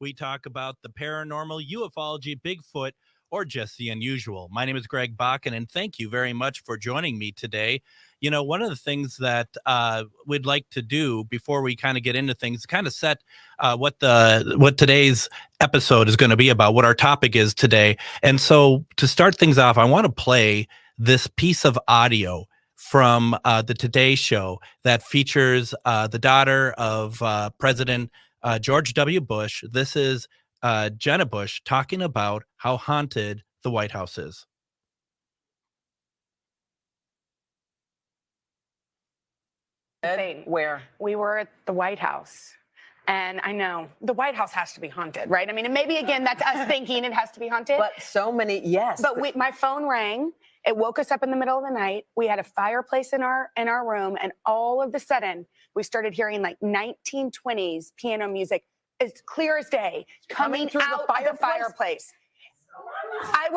we talk about the paranormal, ufology, Bigfoot, or just the unusual. My name is Greg Bakun, and thank you very much for joining me today. You know, one of the things that we'd like to do before we kind of get into things, kind of set what today's episode is going to be about, what our topic is today. And so to start things off, I want to play this piece of audio from the Today Show that features the daughter of President George W. Bush. This is Jenna Bush talking about how haunted the White House is. Where? We were at the White House. And I know the White House has to be haunted, right? I mean, and maybe again, that's us thinking it has to be haunted. But so many, yes. But my phone rang. It woke us up in the middle of the night. We had a fireplace in our room, and all of a sudden, we started hearing like 1920s piano music, as clear as day, coming through out of the fireplace. I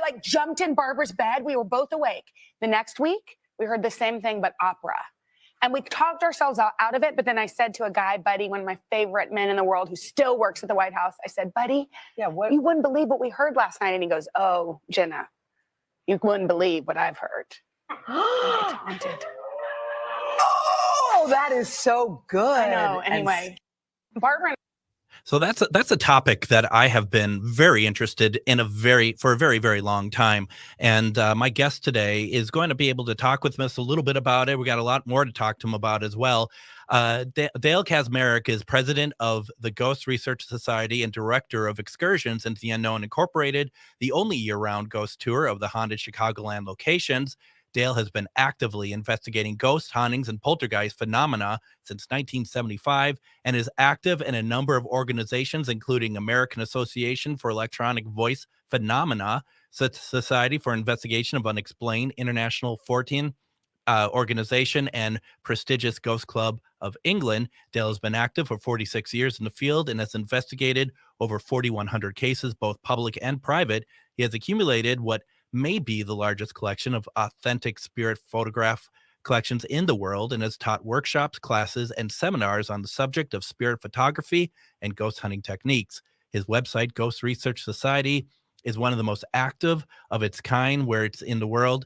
like jumped in Barbara's bed. We were both awake. The next week, we heard the same thing, but opera. And we talked ourselves out of it. But then I said to a guy, Buddy, one of my favorite men in the world who still works at the White House, I said, Buddy, you wouldn't believe what we heard last night. And he goes, oh, Jenna, you wouldn't believe what I've heard. It's haunted. Oh, that is so good. I know. Anyway, Barbara. So that's a topic that I have been very interested in for a very, very long time. And my guest today is going to be able to talk with us a little bit about it. We got a lot more to talk to him about as well. Dale Kaczmarek is president of the Ghost Research Society and director of Excursions into the Unknown Incorporated, the only year-round ghost tour of the haunted Chicagoland locations. Dale has been actively investigating ghost hauntings and poltergeist phenomena since 1975 and is active in a number of organizations, including American Association for Electronic Voice Phenomena, Society for Investigation of Unexplained, International 14 organization, and prestigious Ghost Club of England. Dale has been active for 46 years in the field and has investigated over 4,100 cases, both public and private. He has accumulated what may be the largest collection of authentic spirit photograph collections in the world and has taught workshops, classes, and seminars on the subject of spirit photography and ghost hunting techniques. His website, Ghost Research Society, is one of the most active of its kind where it's in the world.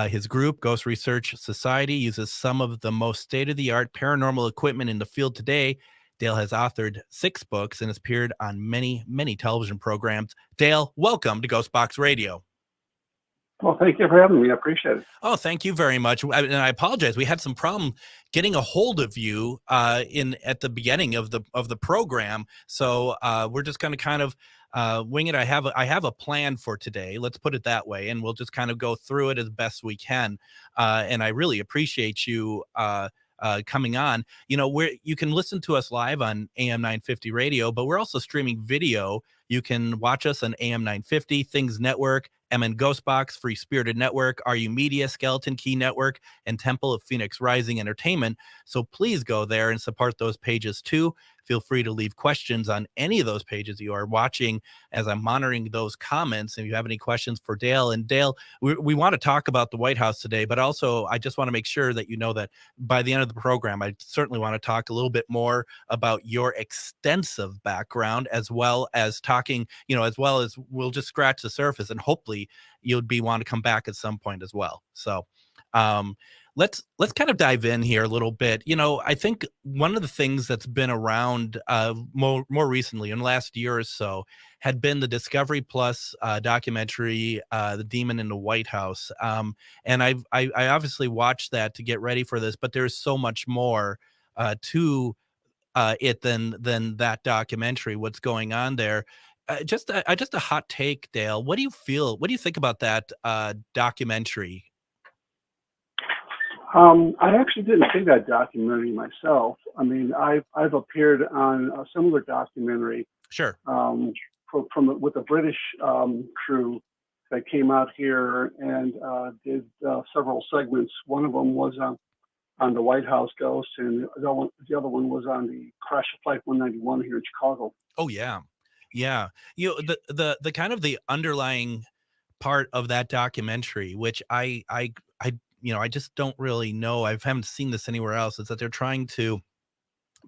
His group, Ghost Research Society, uses some of the most state-of-the-art paranormal equipment in the field today. Dale has authored 6 books and has appeared on many, many television programs. Dale, welcome to GhostBox Radio. Well, thank you for having me. I appreciate it. Oh, thank you very much. And I apologize. We had some problem getting a hold of you at the beginning of the program. So we're just going to kind of wing it. I have a plan for today. Let's put it that way, and we'll just kind of go through it as best we can. And I really appreciate you coming on. You know, you can listen to us live on AM 950 radio, but we're also streaming video. You can watch us on AM 950, Things Network, MN Ghostbox, Free Spirited Network, RU Media, Skeleton Key Network, and Temple of Phoenix Rising Entertainment. So please go there and support those pages too. Feel free to leave questions on any of those pages you are watching as I'm monitoring those comments. If you have any questions for Dale, and Dale, we want to talk about the White House today, but also I just want to make sure that you know that by the end of the program, I certainly want to talk a little bit more about your extensive background, as well as talking, as well as we'll just scratch the surface, and hopefully you'll want to come back at some point as well. So, let's kind of dive in here a little bit. I think one of the things that's been around more recently in the last year or so had been the Discovery Plus documentary, The Demon in the White House. And I obviously watched that to get ready for this, but there's so much more to it than that documentary, what's going on there. Just a hot take, Dale. What do you feel? What do you think about that documentary? I actually didn't see that documentary myself. I mean, I've appeared on a similar documentary. Sure. With a British crew that came out here and did several segments. One of them was on the White House ghost, and the other one was on the crash of Flight 191 here in Chicago. Oh yeah. The kind of the underlying part of that documentary, which I just don't really know. I haven't seen this anywhere else. Is that they're trying to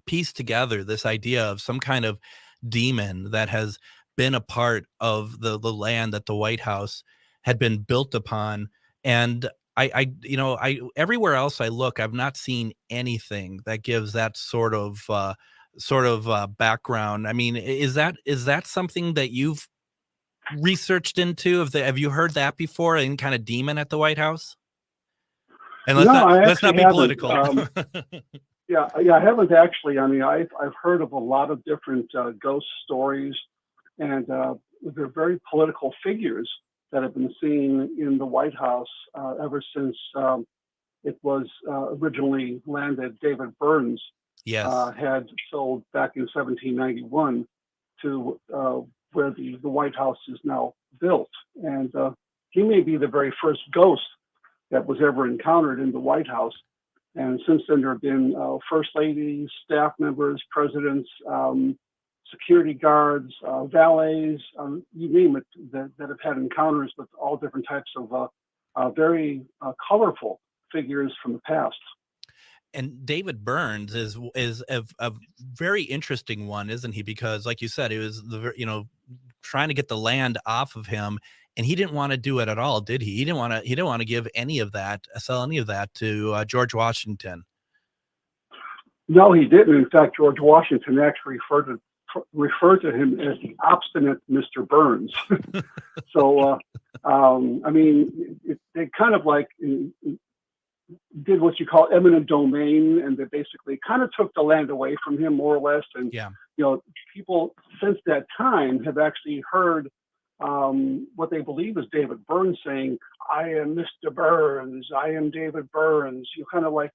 piece together this idea of some kind of demon that has been a part of the land that the White House had been built upon. And I everywhere else I look, I've not seen anything that gives that sort of background. I mean, is that something that you've researched into? Have you heard that before? Any kind of demon at the White House? And No, I let's not actually be haven't. political. Yeah, I haven't actually. I mean, I've heard of a lot of different ghost stories, and they're very political figures that have been seen in the White House ever since it was originally land that David Burns Yes. had sold back in 1791 to where the White House is now built. And he may be the very first ghost that was ever encountered in the White House. And since then, there have been first ladies, staff members, presidents, security guards, valets, you name it, that have had encounters with all different types of very colorful figures from the past. And David Burns is a very interesting one, isn't he? Because, like you said, it was trying to get the land off of him, and he didn't want to do it at all, did he? He didn't want to give any of that, sell any of that to George Washington. No, he didn't. In fact, George Washington actually referred to him as the obstinate Mr. Burns. So, I mean, they kind of like did what you call eminent domain, and they basically kind of took the land away from him, more or less. And people since that time have actually heard what they believe is David Burns saying, "I am Mr. Burns. I am David Burns." You kind of like,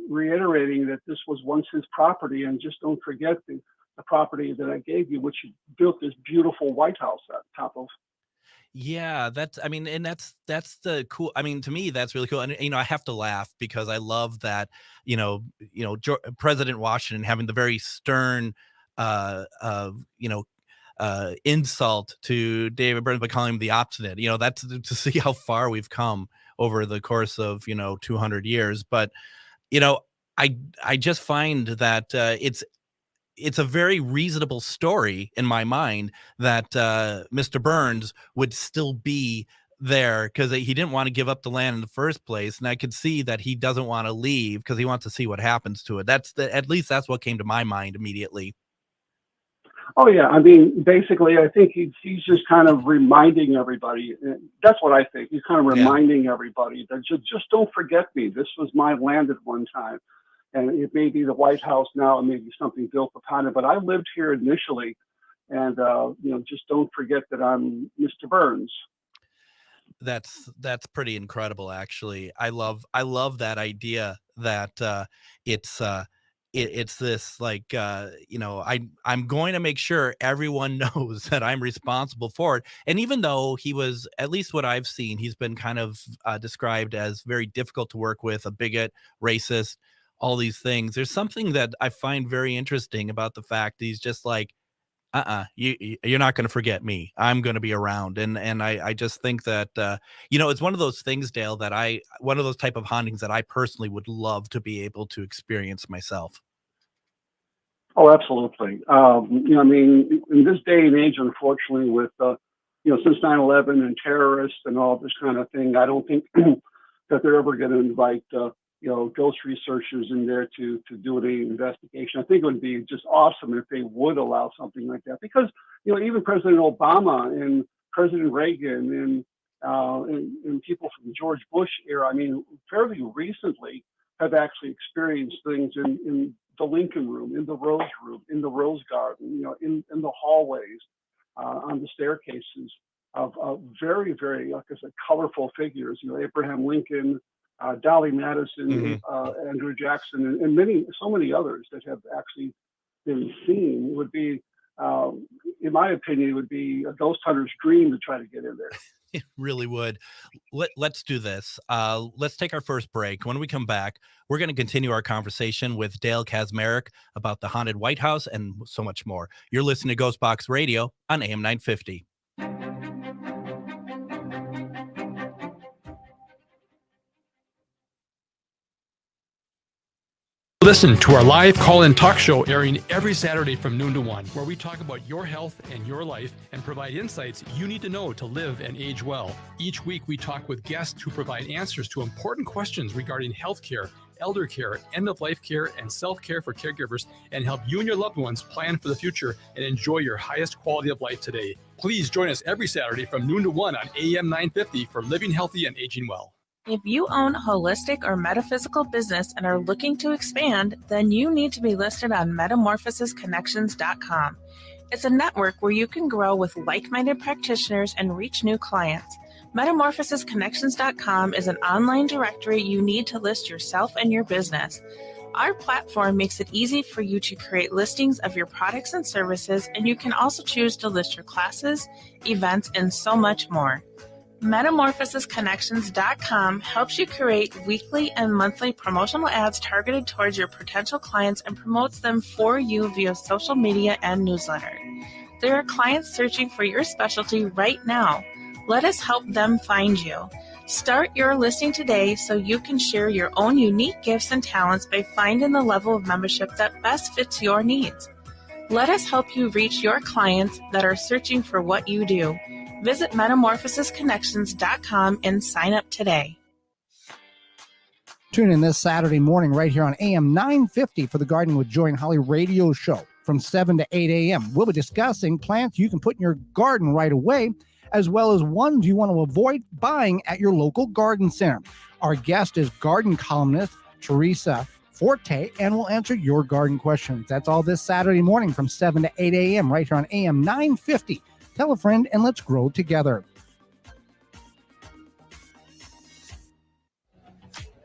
reiterating that this was once his property, and just don't forget the property that I gave you, which you built this beautiful White House at the top of. Yeah, that's the cool. I mean, to me, that's really cool. And, I have to laugh because I love that, President Washington having the very stern, insult to David Burns by calling him the obstinate. That's to see how far we've come over the course of, 200 years. But, I just find that it's a very reasonable story in my mind that Mr. Burns would still be there because he didn't want to give up the land in the first place. And I could see that he doesn't want to leave because he wants to see what happens to it. At least that's what came to my mind immediately. Oh, yeah. I mean, basically, I think he's just kind of reminding everybody. That's what I think. He's kind of reminding everybody that just don't forget me. This was my land at one time. And it may be the White House now, and maybe something built upon it. But I lived here initially, and just don't forget that I'm Mr. Burns. That's pretty incredible, actually. I love that idea that it's this like I'm going to make sure everyone knows that I'm responsible for it. And even though he was, at least what I've seen, he's been kind of described as very difficult to work with, a bigot, racist, all these things. There's something that I find very interesting about the fact that he's just like, you're not going to forget me. I'm going to be around. And I just think that, it's one of those things, Dale, that one of those type of hauntings that I personally would love to be able to experience myself. Oh, absolutely. I mean, in this day and age, unfortunately, with, since 9/11 and terrorists and all this kind of thing, I don't think that they're ever going to invite, ghost researchers in there to do any investigation. I think it would be just awesome if they would allow something like that, because, even President Obama and President Reagan and people from the George Bush era, I mean, fairly recently have actually experienced things in the Lincoln Room, in the Rose Room, in the Rose Garden, in the hallways, on the staircases of very, very, like I said, colorful figures, Abraham Lincoln, Dolly Madison, Andrew Jackson, and so many others that have actually been seen. It would be, in my opinion, it would be a ghost hunter's dream to try to get in there. It really would. Let's do this. Let's take our first break. When we come back, we're going to continue our conversation with Dale Kaczmarek about the haunted White House and so much more. You're listening to GhostBox Radio on AM 950. Listen to our live call-in talk show airing every Saturday from noon to 1, where we talk about your health and your life and provide insights you need to know to live and age well. Each week, we talk with guests who provide answers to important questions regarding healthcare, elder care, end-of-life care, and self-care for caregivers, and help you and your loved ones plan for the future and enjoy your highest quality of life today. Please join us every Saturday from noon to 1 on AM 950 for Living Healthy and Aging Well. If you own a holistic or metaphysical business and are looking to expand, then you need to be listed on metamorphosisconnections.com. It's a network where you can grow with like-minded practitioners and reach new clients. Metamorphosisconnections.com is an online directory you need to list yourself and your business. Our platform makes it easy for you to create listings of your products and services, and you can also choose to list your classes, events, and so much more. Metamorphosisconnections.com helps you create weekly and monthly promotional ads targeted towards your potential clients and promotes them for you via social media and newsletter. There are clients searching for your specialty right now. Let us help them find you. Start your listing today so you can share your own unique gifts and talents by finding the level of membership that best fits your needs. Let us help you reach your clients that are searching for what you do. Visit metamorphosisconnections.com and sign up today. Tune in this Saturday morning right here on AM 950 for the Gardening with Joy and Holly radio show from 7 to 8 a.m. We'll be discussing plants you can put in your garden right away, as well as ones you want to avoid buying at your local garden center. Our guest is garden columnist Teresa Forte, and we'll answer your garden questions. That's all this Saturday morning from 7 to 8 a.m. right here on AM 950. Tell a friend and let's grow together.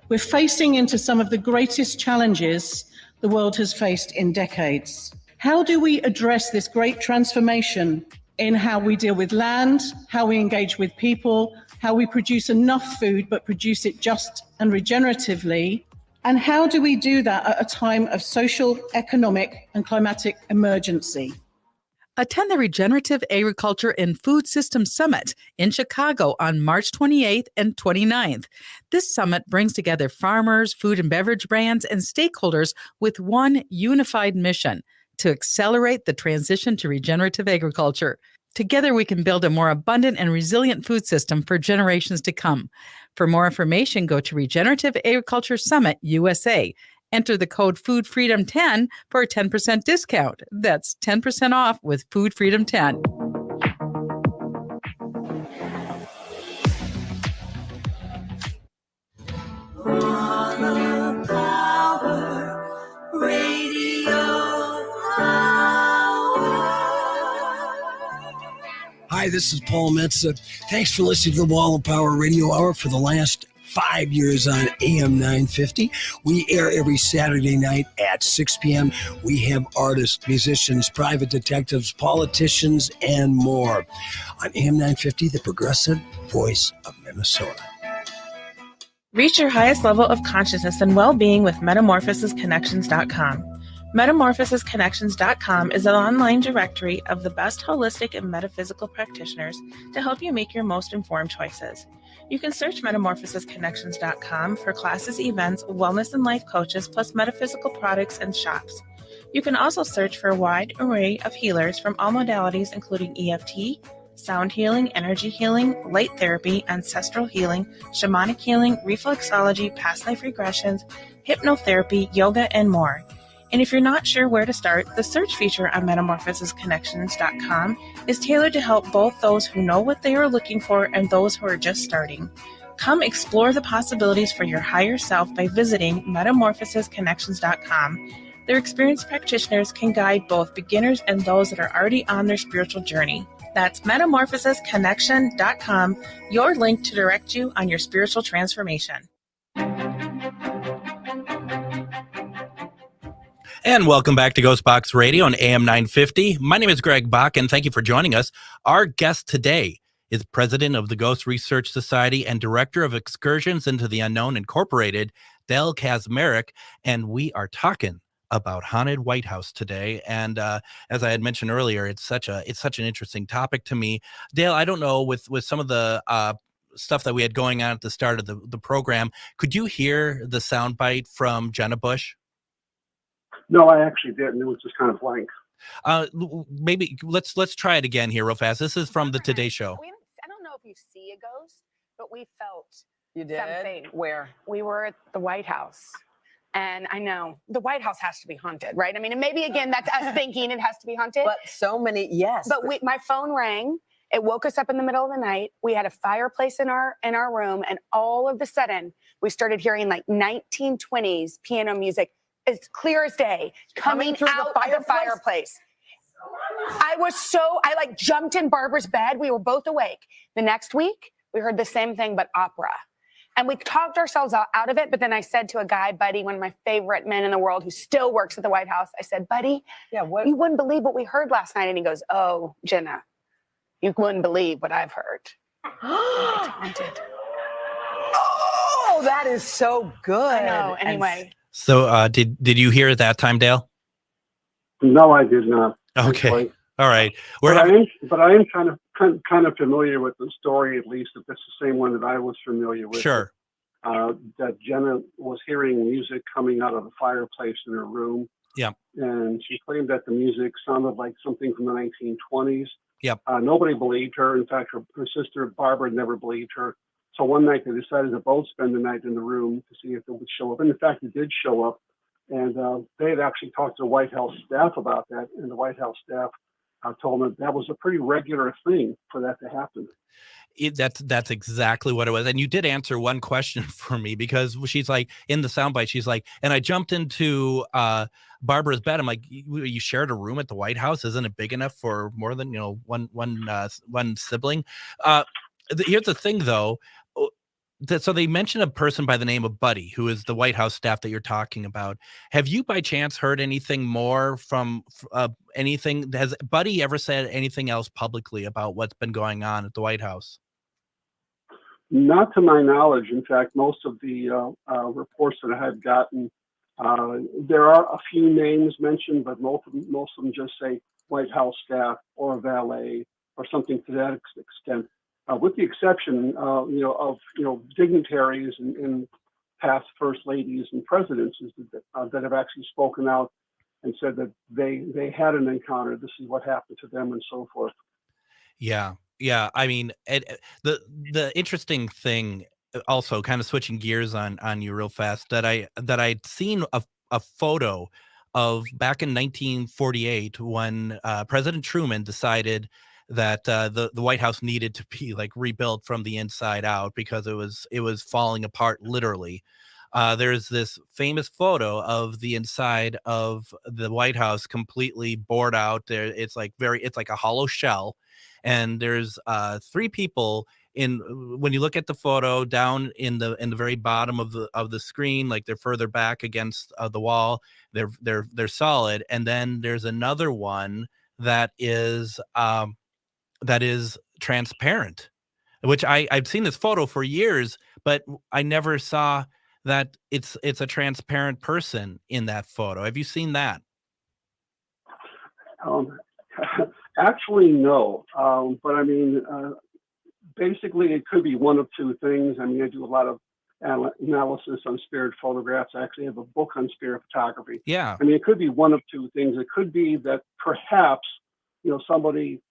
We're facing into some of the greatest challenges the world has faced in decades. How do we address this great transformation in how we deal with land, how we engage with people, how we produce enough food but produce it just and regeneratively? And how do we do that at a time of social, economic, and climatic emergency? Attend the Regenerative Agriculture and Food Systems Summit in Chicago on March 28th and 29th. This summit brings together farmers, food and beverage brands, and stakeholders with one unified mission: to accelerate the transition to regenerative agriculture. Together, we can build a more abundant and resilient food system for generations to come. For more information, go to Regenerative Agriculture Summit USA. Enter the code FoodFreedom10 for a 10% discount. That's 10% off with Food Freedom 10. Hi, this is Paul Metza. Thanks for listening to the Wall of Power Radio Hour for the last 5 years on AM 950. We air every Saturday night at 6 p.m. We have artists, musicians, private detectives, politicians, and more. On AM 950, the progressive voice of Minnesota. Reach your highest level of consciousness and well-being with metamorphosisconnections.com. Metamorphosisconnections.com is an online directory of the best holistic and metaphysical practitioners to help you make your most informed choices. You can search metamorphosisconnections.com for classes, events, wellness and life coaches, plus metaphysical products and shops. You can also search for a wide array of healers from all modalities, including EFT, sound healing, energy healing, light therapy, ancestral healing, shamanic healing, reflexology, past life regressions, hypnotherapy, yoga, and more. And if you're not sure where to start, the search feature on metamorphosisconnections.com is tailored to help both those who know what they are looking for and those who are just starting. Come explore the possibilities for your higher self by visiting metamorphosisconnections.com. Their experienced practitioners can guide both beginners and those that are already on their spiritual journey. That's metamorphosisconnection.com, your link to direct you on your spiritual transformation. And welcome back to GhostBox Radio on AM 950. My name is Greg Bakun. Thank you for joining us. Our guest today is president of the Ghost Research Society and director of Excursions into the Unknown Incorporated, Dale Kaczmarek, and we are talking about haunted White House today. And as I had mentioned earlier, it's such an interesting topic to me. Dale, I don't know, with some of the stuff that we had going on at the start of the program, could you hear the soundbite from Jenna Bush? No, I actually didn't. It was just kind of blank. Maybe let's try it again here real fast. This is from the Today Show. I don't know if you see a ghost, but we felt You did? something. Where? We were at the White House. And I know the White House has to be haunted, right? I mean, and maybe again, that's us thinking it has to be haunted. But so many, yes. But my phone rang. It woke us up in the middle of the night. We had a fireplace in our room, and all of a sudden, we started hearing like 1920s piano music, as clear as day, coming through out the of the fireplace. I like jumped in Barbara's bed. We were both awake. The next week, we heard the same thing, but opera. And we talked ourselves out of it. But then I said to a guy, Buddy, one of my favorite men in the world who still works at the White House, I said, Buddy, you wouldn't believe what we heard last night. And he goes, oh, Jenna, you wouldn't believe what I've heard. It's haunted. Oh, that is so good. I know. Anyway. So did you hear it that time, Dale? No, I did not. Okay. All right. But I am kind of familiar with the story, at least if it's the same one that I was familiar with. Sure. That Jenna was hearing music coming out of the fireplace in her room. Yeah. And she claimed that the music sounded like something from the 1920s. Yep. Nobody believed her. In fact, her sister Barbara never believed her. So one night they decided to both spend the night in the room to see if it would show up. And in fact, it did show up. And they had actually talked to the White House staff about that. And the White House staff told them that was a pretty regular thing for that to happen. That's exactly what it was. And you did answer one question for me, because she's like, in the soundbite, she's like, and I jumped into Barbara's bed. I'm like, you shared a room at the White House? Isn't it big enough for more than, one sibling? Here's the thing, though. So they mentioned a person by the name of Buddy, who is the White House staff that you're talking about. Have you by chance heard anything more from anything? Has Buddy ever said anything else publicly about what's been going on at the White House? Not to my knowledge. In fact, most of the reports that I have gotten, there are a few names mentioned, but most of them just say White House staff or valet or something to that extent. With the exception, of dignitaries and past first ladies and presidents that have actually spoken out and said that they had an encounter. This is what happened to them, and so forth. Yeah. I mean, the interesting thing, also kind of switching gears on you real fast, that I'd seen a photo of back in 1948 when President Truman decided that the White House needed to be like rebuilt from the inside out because it was falling apart literally. There's this famous photo of the inside of the White House completely bored out. There, it's like a hollow shell, and there's three people when you look at the photo down in the very bottom of the screen, like they're further back against the wall. They're solid, and then there's another one that is transparent, which I've seen this photo for years, but I never saw that it's a transparent person in that photo. Have you seen that? Actually, no. But I mean, basically, it could be one of two things. I mean, I do a lot of analysis on spirit photographs. I actually have a book on spirit photography. Yeah. I mean, it could be one of two things. It could be that perhaps, somebody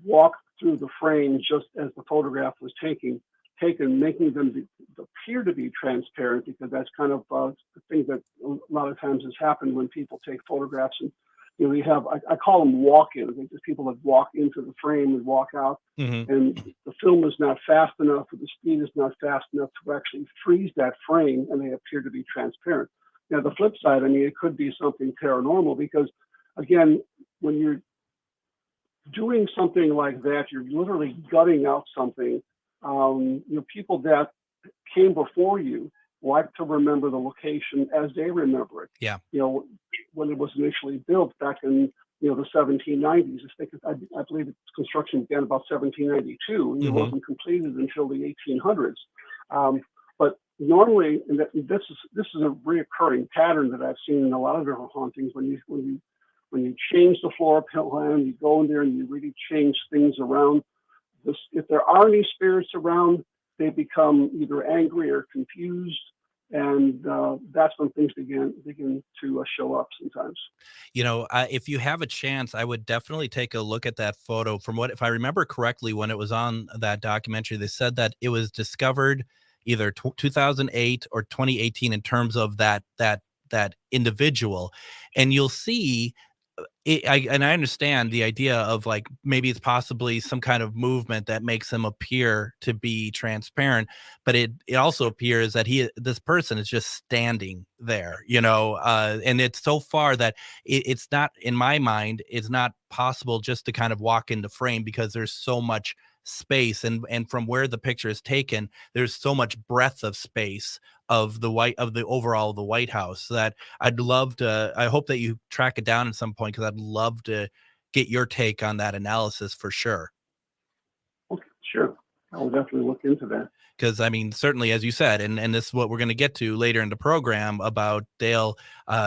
walked through the frame just as the photograph was taken, making them appear to be transparent, because that's kind of the thing that a lot of times has happened when people take photographs. And we have, I call them walk-ins. Like just people that walk into the frame and walk out, and the film is not fast enough, or the speed is not fast enough to actually freeze that frame, and they appear to be transparent. Now, the flip side, I mean, it could be something paranormal, because again, when you're doing something like that, you're literally gutting out something. People that came before you like to remember the location as they remember it. Yeah. When it was initially built back in the 1790s. I believe its construction began about 1792, and it wasn't completed until the 1800s. But normally, and this is a reoccurring pattern that I've seen in a lot of different hauntings. When you change the floor plan, you go in there and you really change things around. If there are any spirits around, they become either angry or confused, And that's when things begin to show up sometimes. If you have a chance, I would definitely take a look at that photo. If I remember correctly, when it was on that documentary, they said that it was discovered either 2008 or 2018 in terms of that individual. And you'll see I understand the idea of like maybe it's possibly some kind of movement that makes him appear to be transparent, but it also appears that this person is just standing there, and it's so far that it's not, in my mind, it's not possible just to kind of walk into frame because there's so much space, and from where the picture is taken, there's so much breadth of space of the overall of the White House that I hope that you track it down at some point, because I'd love to get your take on that analysis for sure. Okay, sure. I'll definitely look into that. Because I mean, certainly, as you said, and this is what we're going to get to later in the program about Dale,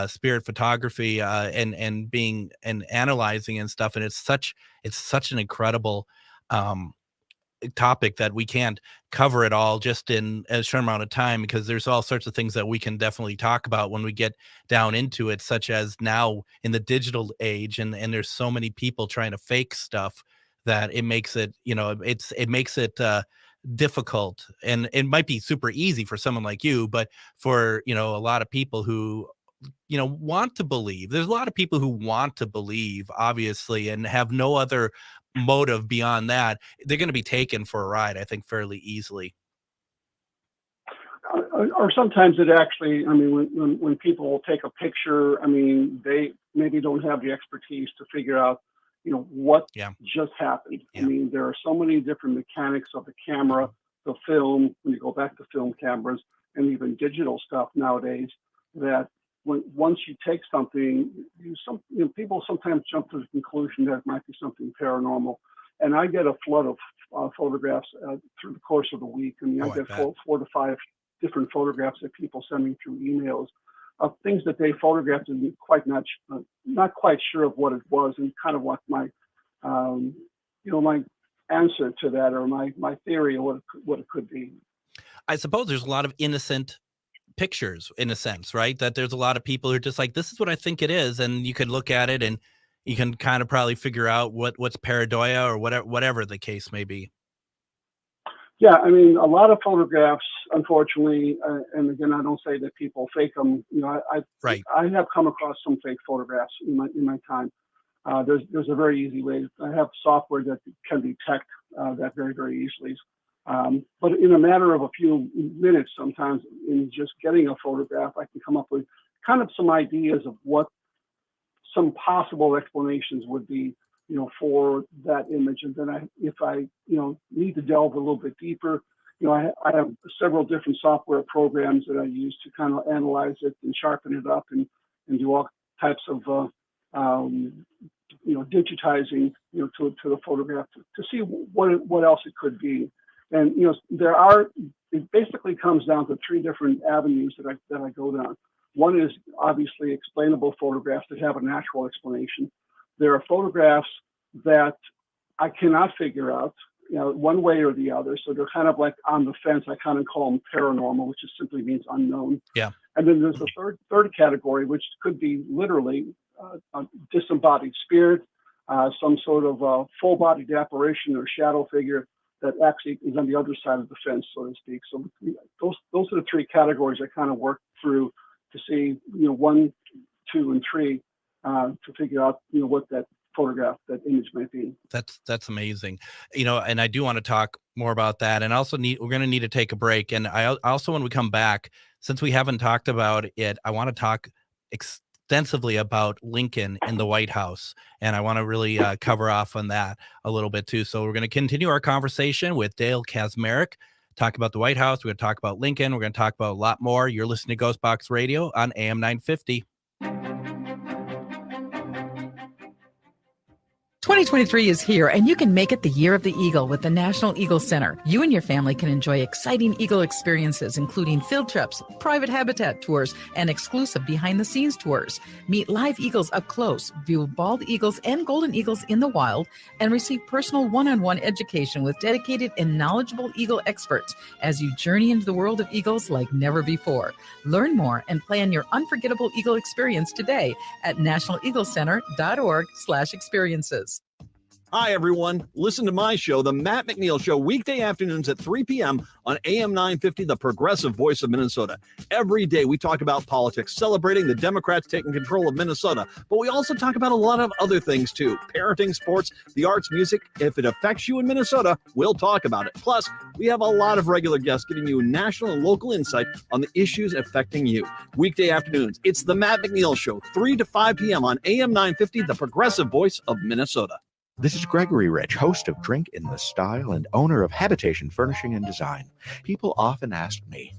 spirit photography, and being and analyzing and stuff, and it's such an incredible topic that we can't cover it all just in a short amount of time, because there's all sorts of things that we can definitely talk about when we get down into it, such as now in the digital age, and there's so many people trying to fake stuff that it makes it, it makes it difficult. And it might be super easy for someone like you, but for a lot of people who want to believe, there's a lot of people who want to believe, obviously, and have no other motive beyond that, they're going to be taken for a ride, I think, fairly easily. Or sometimes it actually, I mean, when people will take a picture, I mean, they maybe don't have the expertise to figure out, what just happened. Yeah. I mean, there are so many different mechanics of the camera, the film, when you go back to film cameras, and even digital stuff nowadays, that once you take something, people sometimes jump to the conclusion that it might be something paranormal. And I get a flood of photographs through the course of the week. I mean, I get 4 to 5 different photographs that people send me through emails of things that they photographed and not quite sure of what it was, and kind of what my my answer to that, or my theory of what it could be. I suppose there's a lot of innocent pictures, in a sense, right? That there's a lot of people who are just like, this is what I think it is, and you can look at it and you can kind of probably figure out what's pareidoia or whatever the case may be. Yeah, I mean, a lot of photographs, unfortunately, and again, I don't say that people fake them. I have come across some fake photographs in my time. There's a very easy way. I have software that can detect that very, very easily. But in a matter of a few minutes, sometimes in just getting a photograph, I can come up with kind of some ideas of what some possible explanations would be, for that image. And then if I need to delve a little bit deeper, I have several different software programs that I use to kind of analyze it and sharpen it up and do all types of, digitizing, to the photograph to see what else it could be. And it basically comes down to 3 different avenues that I go down. One is obviously explainable photographs that have a natural explanation. There are photographs that I cannot figure out, one way or the other. So they're kind of like on the fence. I kind of call them paranormal, which just simply means unknown. Yeah. And then there's the third category, which could be literally a disembodied spirit, some sort of full-bodied apparition or shadow figure that actually is on the other side of the fence, so to speak. So those are the 3 categories I kind of work through to see, 1, 2, and 3 to figure out, what that photograph, that image might be. That's amazing. And I do want to talk more about that. And also we're going to need to take a break. And I also, when we come back, since we haven't talked about it, I want to talk extensively about Lincoln in the White House. And I want to really cover off on that a little bit too. So we're going to continue our conversation with Dale Kaczmarek, talk about the White House. We're going to talk about Lincoln. We're going to talk about a lot more. You're listening to GhostBox Radio on AM 950. 2023 is here, and you can make it the year of the Eagle with the National Eagle Center. You and your family can enjoy exciting Eagle experiences, including field trips, private habitat tours, and exclusive behind-the-scenes tours. Meet live eagles up close, view bald eagles and golden eagles in the wild, and receive personal one-on-one education with dedicated and knowledgeable Eagle experts as you journey into the world of eagles like never before. Learn more and plan your unforgettable Eagle experience today at nationaleagleCenter.org/experiences. Hi, everyone. Listen to my show, The Matt McNeil Show, weekday afternoons at 3 p.m. on AM 950, the progressive voice of Minnesota. Every day we talk about politics, celebrating the Democrats taking control of Minnesota. But we also talk about a lot of other things, too. Parenting, sports, the arts, music. If it affects you in Minnesota, we'll talk about it. Plus, we have a lot of regular guests giving you national and local insight on the issues affecting you. Weekday afternoons, it's The Matt McNeil Show, 3 to 5 p.m. on AM 950, the progressive voice of Minnesota. This is Gregory Rich, host of Drink in the Style and owner of Habitation Furnishing and Design. People often ask me,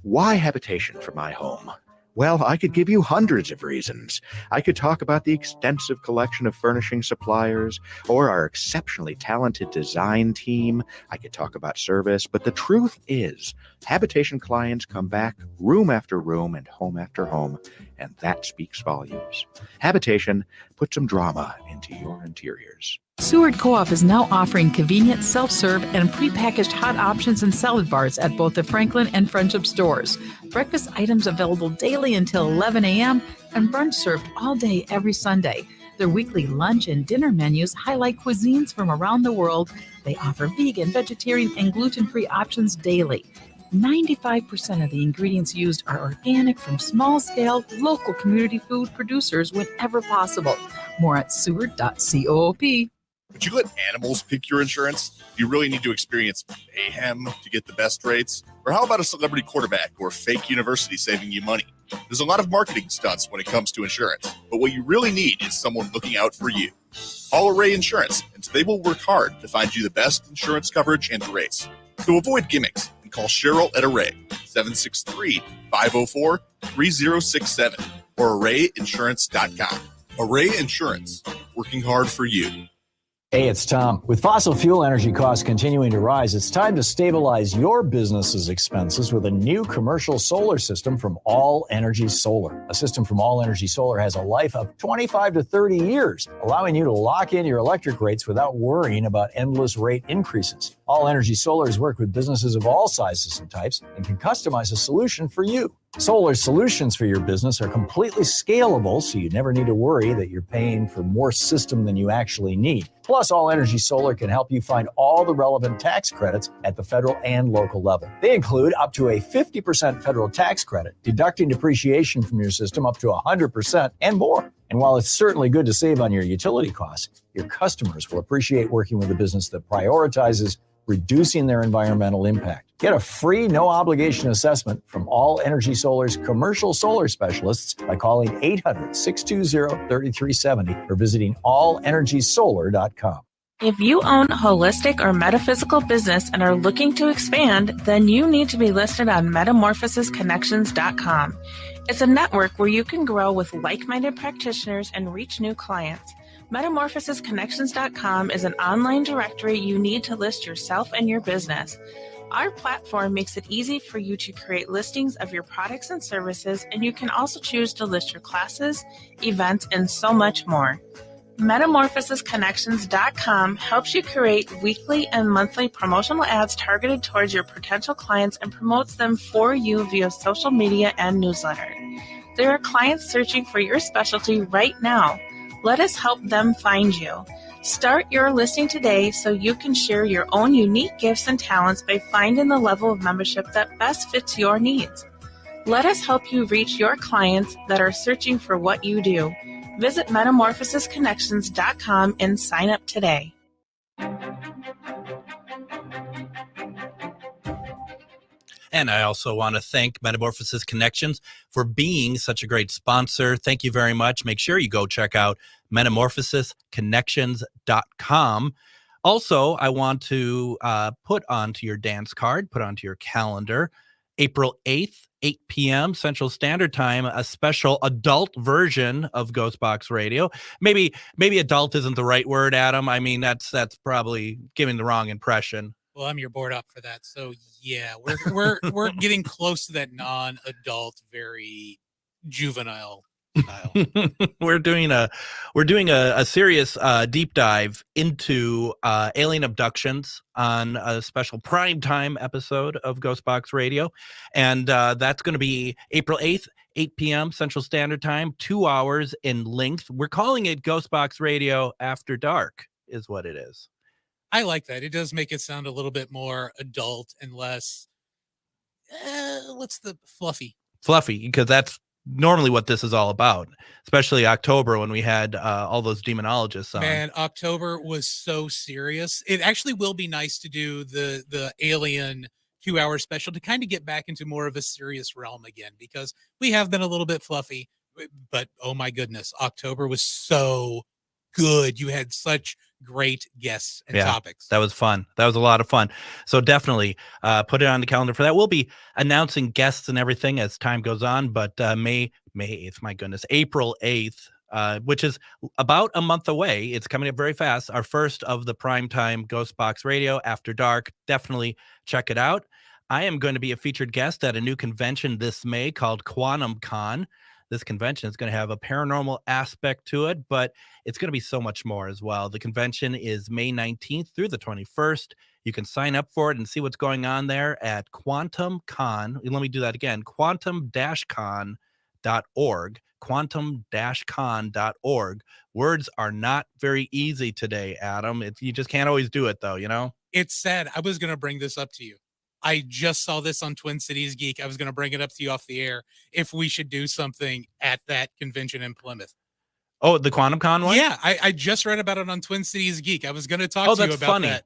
why habitation for my home? Well, I could give you hundreds of reasons. I could talk about the extensive collection of furnishing suppliers or our exceptionally talented design team. I could talk about service, but the truth is, habitation clients come back room after room and home after home, and that speaks volumes. Habitation puts some drama into your interiors. Seward Co-op is now offering convenient self-serve and prepackaged hot options and salad bars at both the Franklin and Friendship stores. Breakfast items available daily until 11 a.m. and brunch served all day every Sunday. Their weekly lunch and dinner menus highlight cuisines from around the world. They offer vegan, vegetarian, and gluten-free options daily. 95% of the ingredients used are organic from small-scale, local community food producers whenever possible. More at seward.coop. Would you let animals pick your insurance? Do you really need to experience mayhem to get the best rates? Or how about a celebrity quarterback or fake university saving you money? There's a lot of marketing stunts when it comes to insurance, but what you really need is someone looking out for you. Call Array Insurance, and they will work hard to find you the best insurance coverage and rates. So avoid gimmicks and call Cheryl at Array, 763-504-3067 or arrayinsurance.com. Array Insurance, working hard for you. Hey, it's Tom. With fossil fuel energy costs continuing to rise, it's time to stabilize your business's expenses with a new commercial solar system from All Energy Solar. A system from All Energy Solar has a life of 25 to 30 years, allowing you to lock in your electric rates without worrying about endless rate increases. All Energy Solar has worked with businesses of all sizes and types and can customize a solution for you. Solar solutions for your business are completely scalable, so you never need to worry that you're paying for more system than you actually need. Plus, All Energy Solar can help you find all the relevant tax credits at the federal and local level. They include up to a 50% federal tax credit, deducting depreciation from your system up to 100%, and more. And while it's certainly good to save on your utility costs, your customers will appreciate working with a business that prioritizes reducing their environmental impact. Get a free, no-obligation assessment from All Energy Solar's commercial solar specialists by calling 800-620-3370 or visiting allenergysolar.com. If you own a holistic or metaphysical business and are looking to expand, then you need to be listed on metamorphosisconnections.com. It's a network where you can grow with like-minded practitioners and reach new clients. Metamorphosisconnections.com is an online directory you need to list yourself and your business. Our platform makes it easy for you to create listings of your products and services, and you can also choose to list your classes, events, and so much more. Metamorphosisconnections.com helps you create weekly and monthly promotional ads targeted towards your potential clients and promotes them for you via social media and newsletter. There are clients searching for your specialty right now. Let us help them find you. Start your listing today so you can share your own unique gifts and talents by finding the level of membership that best fits your needs. Let us help you reach your clients that are searching for what you do. Visit metamorphosisconnections.com and sign up today. And I also want to thank Metamorphosis Connections for being such a great sponsor. Thank you very much. Make sure you go check out metamorphosisconnections.com. Also, I want to put onto your dance card, put onto your calendar, April 8th, 8 p.m. Central Standard Time, a special adult version of GhostBox Radio. Maybe adult isn't the right word, Adam. I mean, that's probably giving the wrong impression. Well, I'm your board up for that. So yeah, we're getting close to that non-adult, very juvenile style. we're doing a serious deep dive into alien abductions on a special primetime episode of GhostBox Radio, and that's going to be April 8th, 8 p.m. Central Standard Time, 2 hours in length. We're calling it GhostBox Radio After Dark, is what it is. I like that. It does make it sound a little bit more adult and less, what's the fluffy, because that's normally what this is all about, especially October when we had all those demonologists on. Man, October was so serious. It actually will be nice to do the Alien 2-hour special to kind of get back into more of a serious realm again, because we have been a little bit fluffy, but oh my goodness, October was so good. You had such great guests and topics. That was fun. That was a lot of fun. So definitely put it on the calendar for that. We'll be announcing guests and everything as time goes on, but May 8th, my goodness, April 8th, which is about a month away. It's coming up very fast. Our first of the primetime GhostBox Radio After Dark. Definitely check it out. I am going to be a featured guest at a new convention this May called Quantum Con. This convention is going to have a paranormal aspect to it, but it's going to be so much more as well. The convention is May 19th through the 21st. You can sign up for it and see what's going on there at Quantum Con. Let me do that again, quantum-con.org, quantum-con.org. Words are not very easy today, Adam. You just can't always do it, though, you know? It's sad. I was going to bring this up to you. I just saw this on Twin Cities Geek. I was going to bring it up to you off the air if we should do something at that convention in Plymouth. Oh, the Quantum Con one? Yeah, I just read about it on Twin Cities Geek. I was going to talk to you about that.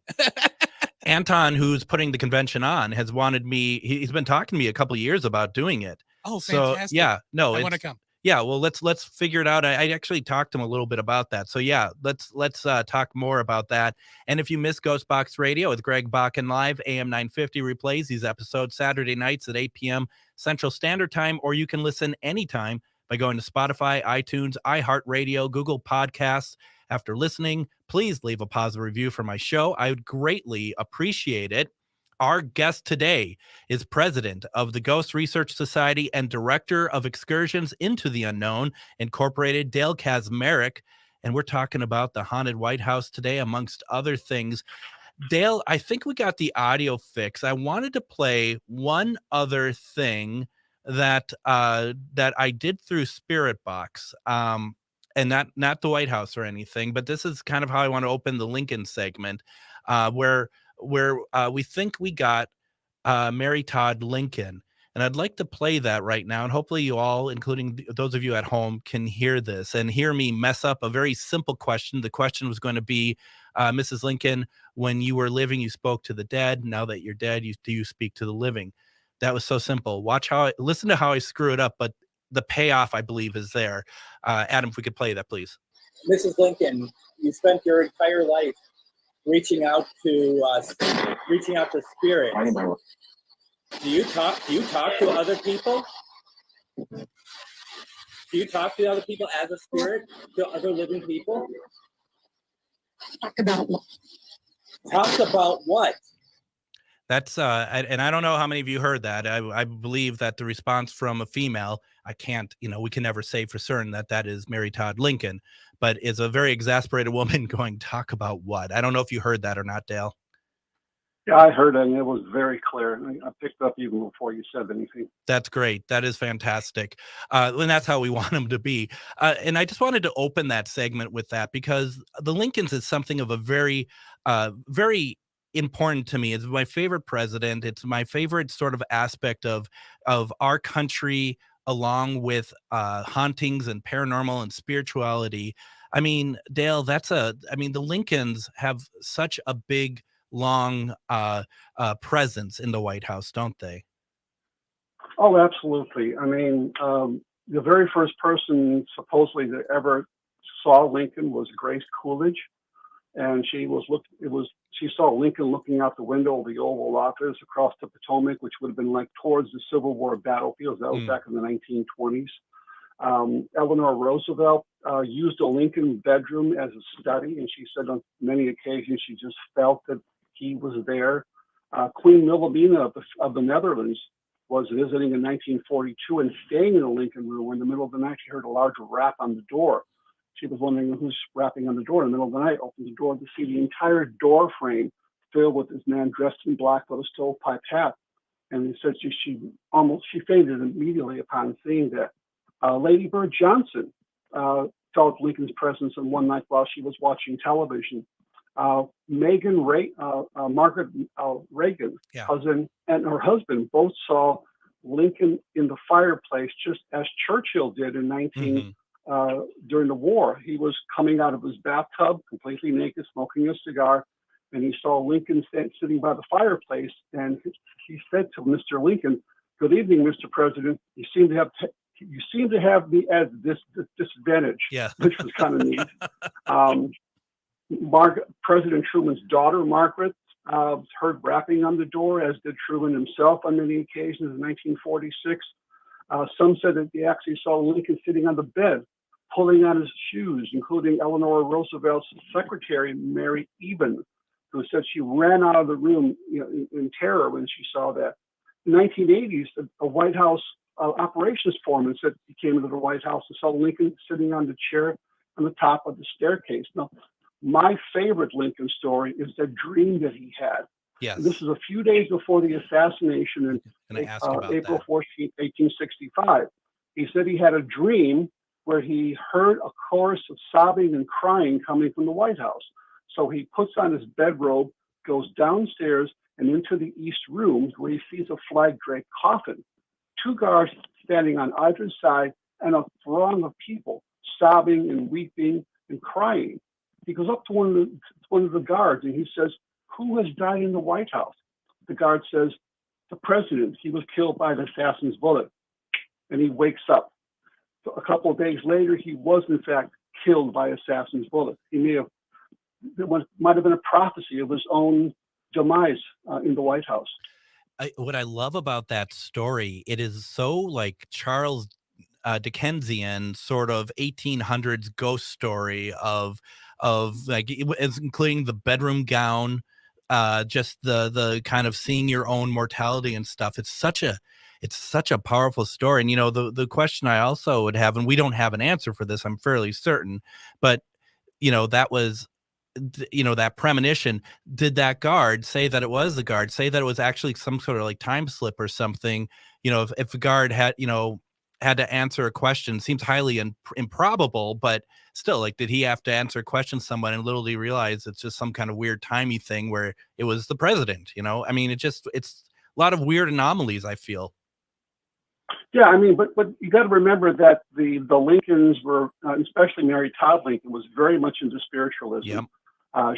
Anton, who's putting the convention on, has wanted me. He's been talking to me a couple of years about doing it. Oh, fantastic. So, yeah, no, I want to come. Yeah, well, let's figure it out. I actually talked to him a little bit about that. So yeah, let's talk more about that. And if you miss GhostBox Radio with Greg Bakun live, AM 950 replays these episodes Saturday nights at 8 p.m. Central Standard Time, or you can listen anytime by going to Spotify, iTunes, iHeartRadio, Google Podcasts. After listening, please leave a positive review for my show. I would greatly appreciate it. Our guest today is president of the Ghost Research Society and director of Excursions into the Unknown Incorporated, Dale Kaczmarek. And we're talking about the haunted White House today, amongst other things. Dale, I think we got the audio fix. I wanted to play one other thing that I did through Spirit Box, and not the White House or anything, but this is kind of how I want to open the Lincoln segment, where we think we got Mary Todd Lincoln. And I'd like to play that right now. And hopefully you all, including those of you at home, can hear this and hear me mess up a very simple question. The question was going to be, Mrs. Lincoln, when you were living, you spoke to the dead. Now that you're dead, do you speak to the living? That was so simple. Listen to how I screw it up, but the payoff, I believe, is there. Adam, if we could play that, please. Mrs. Lincoln, you spent your entire life reaching out to spirits. Do you talk to other people? Do you talk to other people as a spirit, to other living people? Talk about what? That's and I don't know how many of you heard that. I believe that the response from a female, we can never say for certain that is Mary Todd Lincoln, but is a very exasperated woman going, talk about what? I don't know if you heard that or not, Dale. Yeah, I heard it, and it was very clear. I picked up even before you said anything. That's great. That is fantastic. And that's how we want them to be. And I just wanted to open that segment with that, because the Lincolns is something of a very, very important to me. It's my favorite president. It's my favorite sort of aspect of our country, along with hauntings and paranormal and spirituality. I mean, Dale, the Lincolns have such a big, long presence in the White House, don't they? Oh, absolutely. I mean, the very first person supposedly that ever saw Lincoln was Grace Coolidge, and she saw Lincoln looking out the window of the Oval Office across the Potomac, which would have been like towards the Civil War battlefields. That was back in the 1920s. Eleanor Roosevelt used a Lincoln bedroom as a study, and she said on many occasions she just felt that he was there. Queen Wilhelmina of the Netherlands was visiting in 1942 and staying in the Lincoln room. In the middle of the night, she heard a large rap on the door. She was wondering who's rapping on the door. In the middle of the night, opened the door to see the entire door frame filled with this man dressed in black with a stovepipe hat. And he said she fainted immediately upon seeing that. Lady Bird Johnson felt Lincoln's presence in one night while she was watching television. Margaret Reagan, cousin, and her husband both saw Lincoln in the fireplace, just as Churchill did in during the war. He was coming out of his bathtub, completely naked, smoking a cigar, and he saw Lincoln sitting by the fireplace. And he said to Mr. Lincoln, "Good evening, Mr. President. You seem to have me at this disadvantage," which was kind of neat. President Truman's daughter, Margaret, heard rapping on the door, as did Truman himself on many occasions in 1946. Some said that they actually saw Lincoln sitting on the bed, pulling on his shoes, including Eleanor Roosevelt's secretary, Mary Eben, who said she ran out of the room in terror when she saw that. In the 1980s, a White House operations foreman said he came into the White House and saw Lincoln sitting on the chair on the top of the staircase. Now, my favorite Lincoln story is the dream that he had. Yes. This is a few days before the assassination in April 14, 1865. He said he had a dream where he heard a chorus of sobbing and crying coming from the White House. So he puts on his bedrobe, goes downstairs and into the East Room, where he sees a flag-draped coffin, 2 guards standing on either side, and a throng of people sobbing and weeping and crying. He goes up to one of the guards and he says, "Who has died in the White House?" The guard says, "The president. He was killed by the assassin's bullet." And he wakes up. So a couple of days later, he was in fact killed by assassin's bullet. Might have been a prophecy of his own demise in the White House. What I love about that story, it is so like Charles Dickensian sort of 1800s ghost story of like, including the bedroom gown, just the kind of seeing your own mortality and stuff. It's such a powerful story. And the question I also would have, and we don't have an answer for this, I'm fairly certain, but that was that premonition. Did that guard say that it was the guard, say that it was actually some sort of like time slip or something? If the guard had to answer a question, seems highly improbable, but still, like, did he have to answer a question to someone and literally realize it's just some kind of weird timey thing where it was the president? I mean, it's a lot of weird anomalies, I feel. Yeah, I mean, but you got to remember that the Lincolns were, especially Mary Todd Lincoln, was very much into spiritualism. Yep.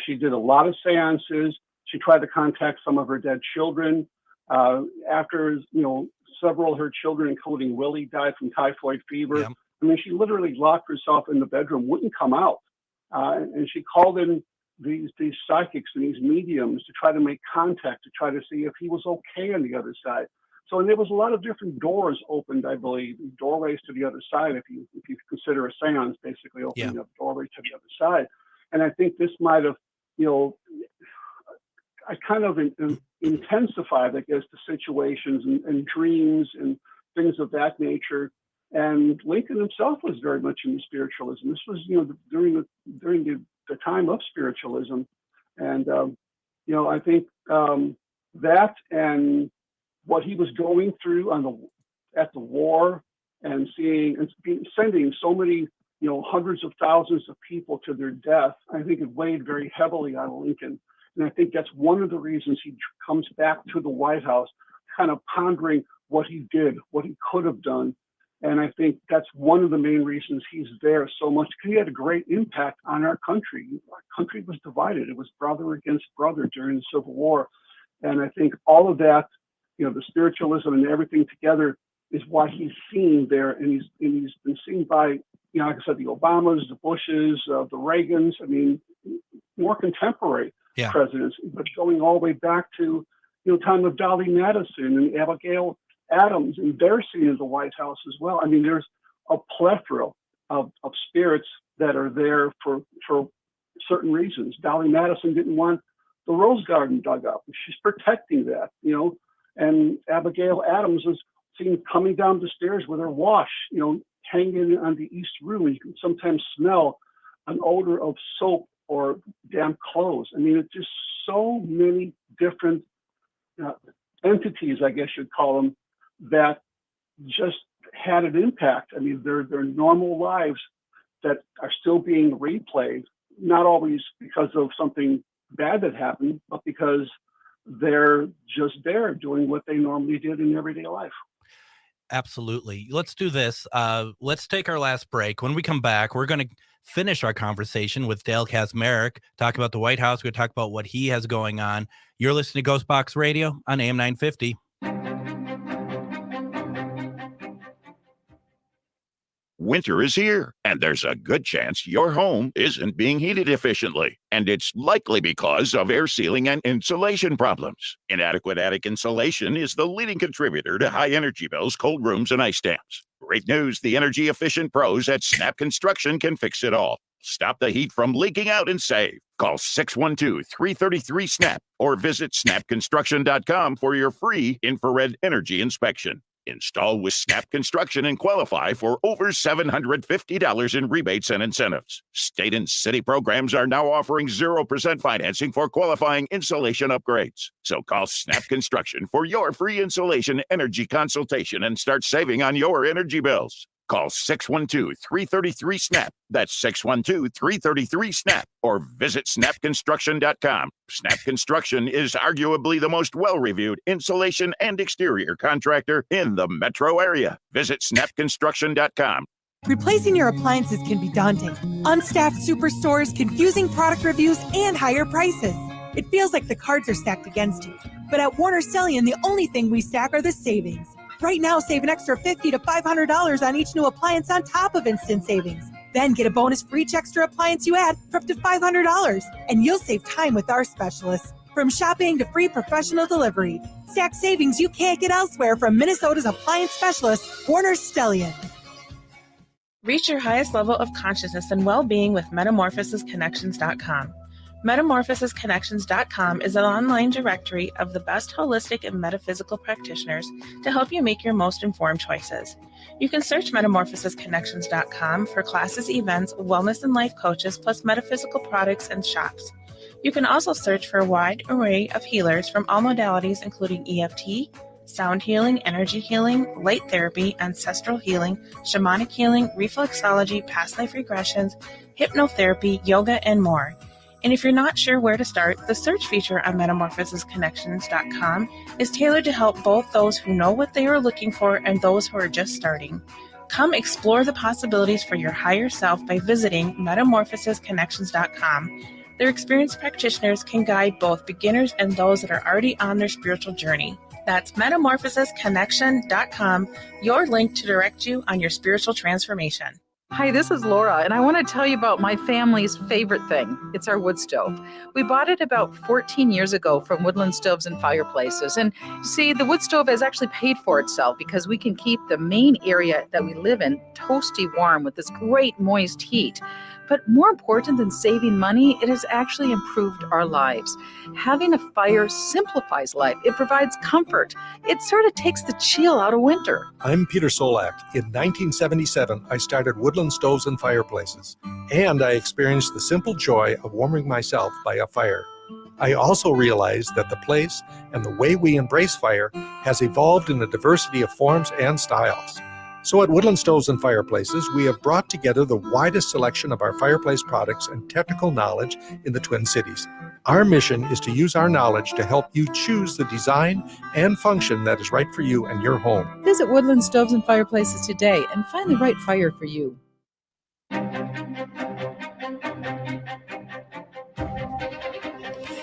She did a lot of seances. She tried to contact some of her dead children. After several of her children, including Willie, died from typhoid fever. Yep. I mean, she literally locked herself in the bedroom, wouldn't come out, and she called in these psychics and these mediums to try to make contact, to try to see if he was okay on the other side. So, and there was a lot of different doors opened, I believe, doorways to the other side. If you consider a seance, basically opening up doorways to the other side. And I think this might have, I kind of intensified, I guess, the situations and dreams and things of that nature. And Lincoln himself was very much into spiritualism. This was, during the time of spiritualism, and I think that and what he was going through at the war, and sending so many hundreds of thousands of people to their death, I think it weighed very heavily on Lincoln. And I think that's one of the reasons he comes back to the White House, kind of pondering what he did, what he could have done. And I think that's one of the main reasons he's there so much, because he had a great impact on our country. Our country was divided. It was brother against brother during the Civil War. And I think all of that, the spiritualism and everything together is why he's seen there. And he's been seen by, like I said, the Obamas, the Bushes, the Reagans. I mean, more contemporary presidents, but going all the way back to, time of Dolly Madison and Abigail Adams, and they're seen in the White House as well. I mean, there's a plethora of spirits that are there for certain reasons. Dolly Madison didn't want the Rose Garden dug up. She's protecting that, and Abigail Adams is seen coming down the stairs with her wash, hanging on the East Room. You can sometimes smell an odor of soap or damp clothes. I mean, it's just so many different entities, I guess you'd call them, that just had an impact. I mean, they're normal lives that are still being replayed, not always because of something bad that happened, but because they're just there doing what they normally did in everyday life. Absolutely. Let's do this. Let's take our last break. When we come back, we're going to finish our conversation with Dale Kaczmarek, talk about the White House. We're going to talk about what he has going on. You're listening to GhostBox Radio on AM 950. Winter is here, and there's a good chance your home isn't being heated efficiently. And it's likely because of air sealing and insulation problems. Inadequate attic insulation is the leading contributor to high energy bills, cold rooms, and ice dams. Great news, the energy-efficient pros at Snap Construction can fix it all. Stop the heat from leaking out and save. Call 612-333-SNAP or visit snapconstruction.com for your free infrared energy inspection. Install with Snap Construction and qualify for over $750 in rebates and incentives. State and city programs are now offering 0% financing for qualifying insulation upgrades. So call Snap Construction for your free insulation energy consultation and start saving on your energy bills. Call 612-333-SNAP. That's 612-333-SNAP. Or visit snapconstruction.com. Snap Construction is arguably the most well-reviewed insulation and exterior contractor in the metro area. Visit snapconstruction.com. Replacing your appliances can be daunting. Unstaffed superstores, confusing product reviews, and higher prices. It feels like the cards are stacked against you. But at Warner Stellian, the only thing we stack are the savings. Right now, save an extra $50 to $500 on each new appliance on top of instant savings. Then get a bonus for each extra appliance you add for up to $500. And you'll save time with our specialists. From shopping to free professional delivery. Stack savings you can't get elsewhere from Minnesota's appliance specialist, Warner Stellian. Reach your highest level of consciousness and well-being with metamorphosisconnections.com. Metamorphosisconnections.com is an online directory of the best holistic and metaphysical practitioners to help you make your most informed choices. You can search metamorphosisconnections.com for classes, events, wellness and life coaches, plus metaphysical products and shops. You can also search for a wide array of healers from all modalities, including EFT, sound healing, energy healing, light therapy, ancestral healing, shamanic healing, reflexology, past life regressions, hypnotherapy, yoga, and more. And if you're not sure where to start, the search feature on metamorphosisconnections.com is tailored to help both those who know what they are looking for and those who are just starting. Come explore the possibilities for your higher self by visiting metamorphosisconnections.com. Their experienced practitioners can guide both beginners and those that are already on their spiritual journey. That's metamorphosisconnection.com, your link to direct you on your spiritual transformation. Hi, this is Laura, and I want to tell you about my family's favorite thing. It's our wood stove. We bought it about 14 years ago from Woodland Stoves and Fireplaces. And see, the wood stove has actually paid for itself because we can keep the main area that we live in toasty warm with this great moist heat. But more important than saving money, it has actually improved our lives. Having a fire simplifies life. It provides comfort. It sort of takes the chill out of winter. I'm Peter Solak. In 1977, I started Woodland Stoves and Fireplaces, and I experienced the simple joy of warming myself by a fire. I also realized that the place and the way we embrace fire has evolved in a diversity of forms and styles. So at Woodland Stoves and Fireplaces, we have brought together the widest selection of our fireplace products and technical knowledge in the Twin Cities. Our mission is to use our knowledge to help you choose the design and function that is right for you and your home. Visit Woodland Stoves and Fireplaces today and find the right fire for you.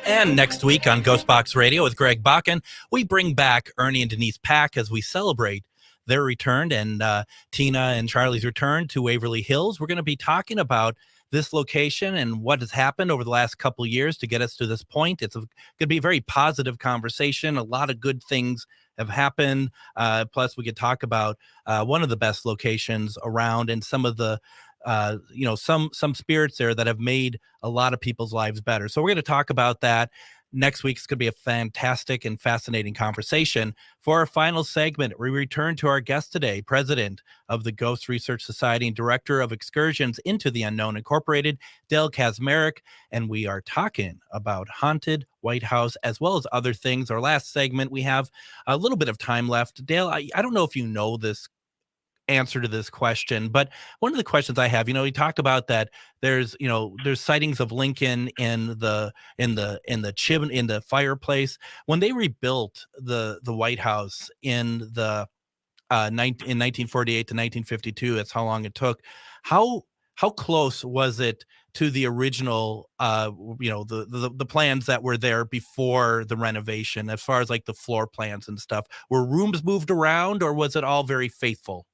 And next week on GhostBox Radio with Greg Bakun, we bring back Ernie and Denise Pack as we celebrate their return and Tina and Charlie's return to Waverly Hills. We're going to be talking about this location and what has happened over the last couple of years to get us to this point. It's going to be a very positive conversation. A lot of good things have happened. Plus, we could talk about one of the best locations around and some of the some spirits there that have made a lot of people's lives better. So we're going to talk about that. Next week's going to be a fantastic and fascinating conversation. For our final segment, we return to our guest today, President of the Ghost Research Society and Director of Excursions into the Unknown Incorporated, Dale Kaczmarek, and we are talking about haunted White House as well as other things. Our last segment, we have a little bit of time left. Dale, I don't know if you know this answer to this question, but one of the questions I have, you talked about that there's sightings of Lincoln in the fireplace. When they rebuilt the White House in the in 1948 to 1952, that's how long it took. How close was it to the original the plans that were there before the renovation, as far as like the floor plans and stuff? Were rooms moved around, or was it all very faithful?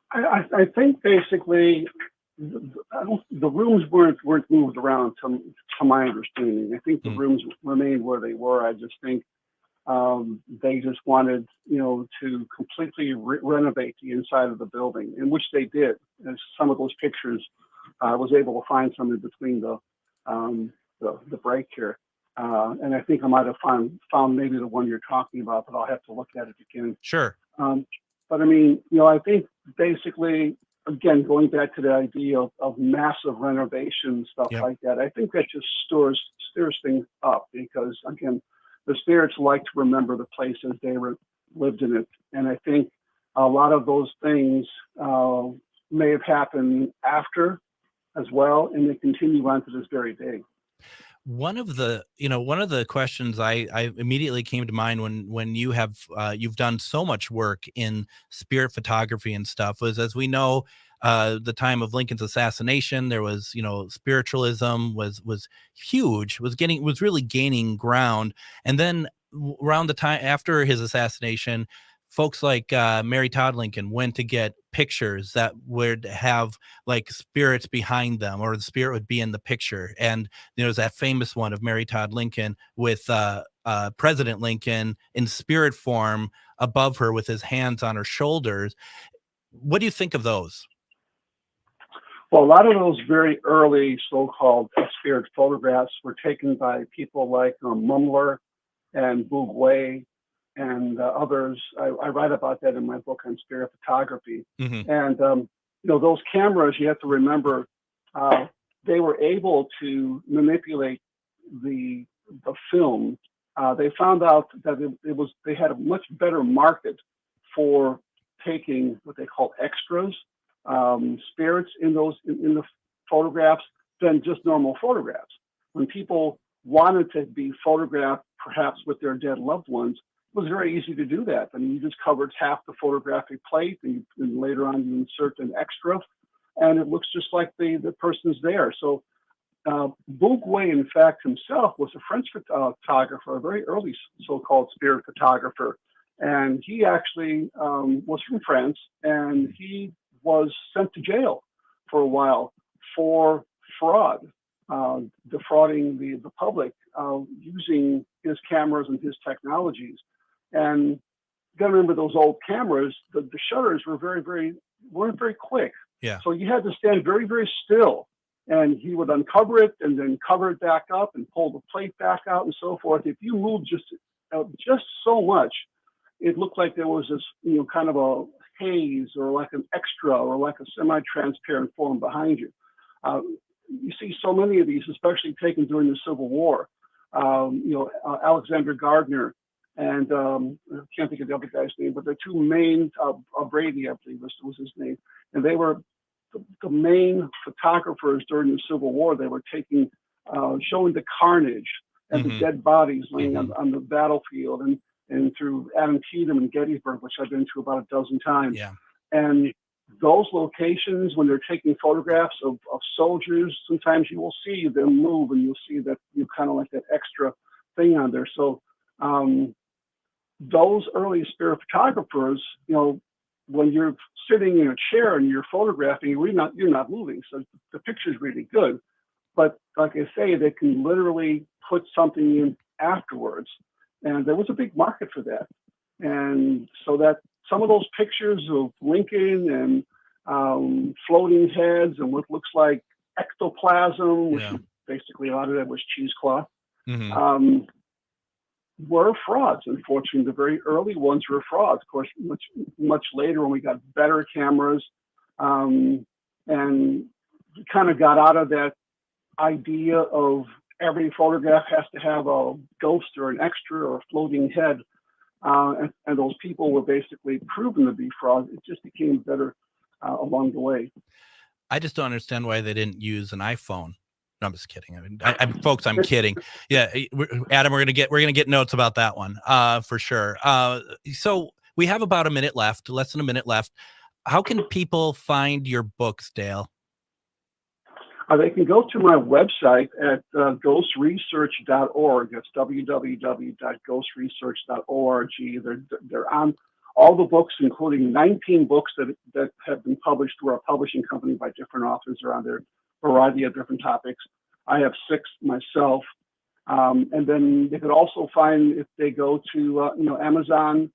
I think basically the rooms weren't moved around to my understanding. I think the rooms remained where they were. I just think they just wanted, to completely renovate the inside of the building, in which they did. And some of those pictures, I was able to find some in between the break here. And I think I might have found maybe the one you're talking about, but I'll have to look at it again. Sure. But I mean, I think basically, again, going back to the idea of massive renovation, stuff like that, I think that just stirs things up because, again, the spirits like to remember the place as they lived in it. And I think a lot of those things may have happened after as well, and they continue on to this very day. One of the questions I immediately came to mind when you've done so much work in spirit photography and stuff was, as we know, the time of Lincoln's assassination, there was, spiritualism was huge, was really gaining ground. And then around the time after his assassination, folks like Mary Todd Lincoln went to get pictures that would have like spirits behind them, or the spirit would be in the picture. And there's that famous one of Mary Todd Lincoln with President Lincoln in spirit form above her with his hands on her shoulders. What do you think of those? Well, a lot of those very early so-called spirit photographs were taken by people like Mumler and Bougway and others. I write about that in my book on spirit photography. Mm-hmm. And, those cameras, you have to remember, they were able to manipulate the film. They found out that they had a much better market for taking what they call extras, spirits in the photographs than just normal photographs. When people wanted to be photographed, perhaps with their dead loved ones, it was very easy to do that. I mean, you just covered half the photographic plate, and later on you insert an extra, and it looks just like the person's there. So Bougway, in fact, himself was a French photographer, a very early so-called spirit photographer, and he actually was from France, and he was sent to jail for a while for fraud, defrauding the public using his cameras and his technologies. And you got to remember, those old cameras, the shutters were weren't very quick. Yeah. So you had to stand very, very still, and he would uncover it and then cover it back up and pull the plate back out and so forth. If you moved just so much, it looked like there was this, kind of a haze or like an extra or like a semi-transparent form behind you. You see so many of these, especially taken during the Civil War. Alexander Gardner and I can't think of the other guy's name, but the two main, Brady, I believe was his name, and they were the main photographers during the Civil War. They were showing the carnage and the dead bodies laying on the battlefield, and through Antietam and Gettysburg, which I've been to about a dozen times. Yeah. And those locations, when they're taking photographs of soldiers, sometimes you will see them move, and you'll see that kind of like that extra thing on there. So those early spirit photographers, when you're sitting in a chair and you're photographing, you're not moving, so the picture's really good. But like I say, they can literally put something in afterwards, and there was a big market for that. And so that some of those pictures of Lincoln and floating heads and what looks like ectoplasm, which basically a lot of that was cheesecloth, were frauds. Unfortunately, the very early ones were frauds. Of course, much later when we got better cameras, and we kind of got out of that idea of every photograph has to have a ghost or an extra or a floating head, and those people were basically proven to be frauds. It just became better along the way. I just don't understand why they didn't use an iPhone. No, I'm just kidding. I mean, folks, I'm kidding. Yeah, Adam, we're gonna get notes about that one for sure. So we have about a minute left, less than a minute left. How can people find your books, Dale? They can go to my website at ghostresearch.org. That's www.ghostresearch.org. They're on all the books, including 19 books that have been published through our publishing company by different authors around there. Variety of different topics. I have 6 myself, and then they could also find, if they go to Amazon.com,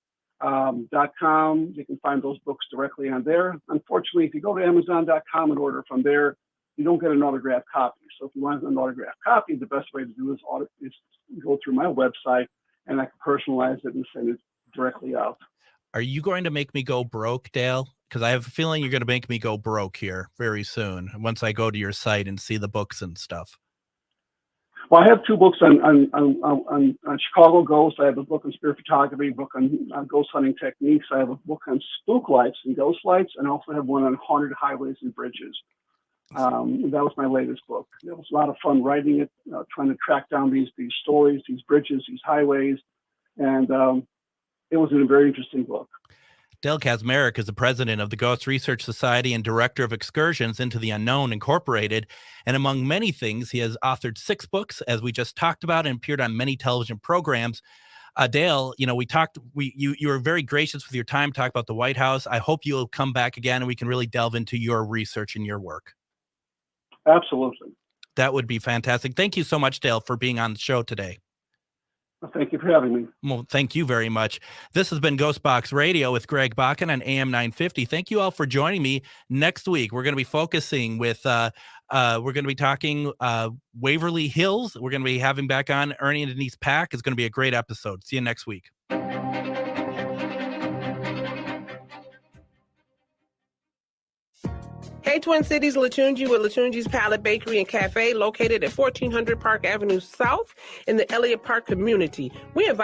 they can find those books directly on there. Unfortunately, if you go to Amazon.com and order from there, you don't get an autographed copy. So if you want an autographed copy, the best way to do is go through my website, and I can personalize it and send it directly out. Are you going to make me go broke, Dale? Because I have a feeling you're going to make me go broke here very soon once I go to your site and see the books and stuff. Well, I have 2 books on Chicago ghosts. I have a book on spirit photography, a book on ghost hunting techniques. I have a book on spook lights and ghost lights, and I also have one on haunted highways and bridges. That was my latest book. It was a lot of fun writing it, trying to track down these stories, these bridges, these highways, and it was a very interesting book. Dale Kaczmarek is the president of the Ghost Research Society and director of Excursions into the Unknown Incorporated. And among many things, he has authored 6 books, as we just talked about, and appeared on many television programs. Dale, you were very gracious with your time, talk about the White House. I hope you'll come back again and we can really delve into your research and your work. Absolutely. That would be fantastic. Thank you so much, Dale, for being on the show today. Thank you for having me. Well, thank you very much. This has been GhostBox Radio with Greg Bakun on AM 950. Thank you all for joining me. Next week, we're going to be focusing with, we're going to be talking Waverly Hills. We're going to be having back on Ernie and Denise Pack. It's going to be a great episode. See you next week. Hey, Twin Cities, Latunji with Latunji's Palette Bakery and Cafe, located at 1400 Park Avenue South in the Elliott Park community. We invite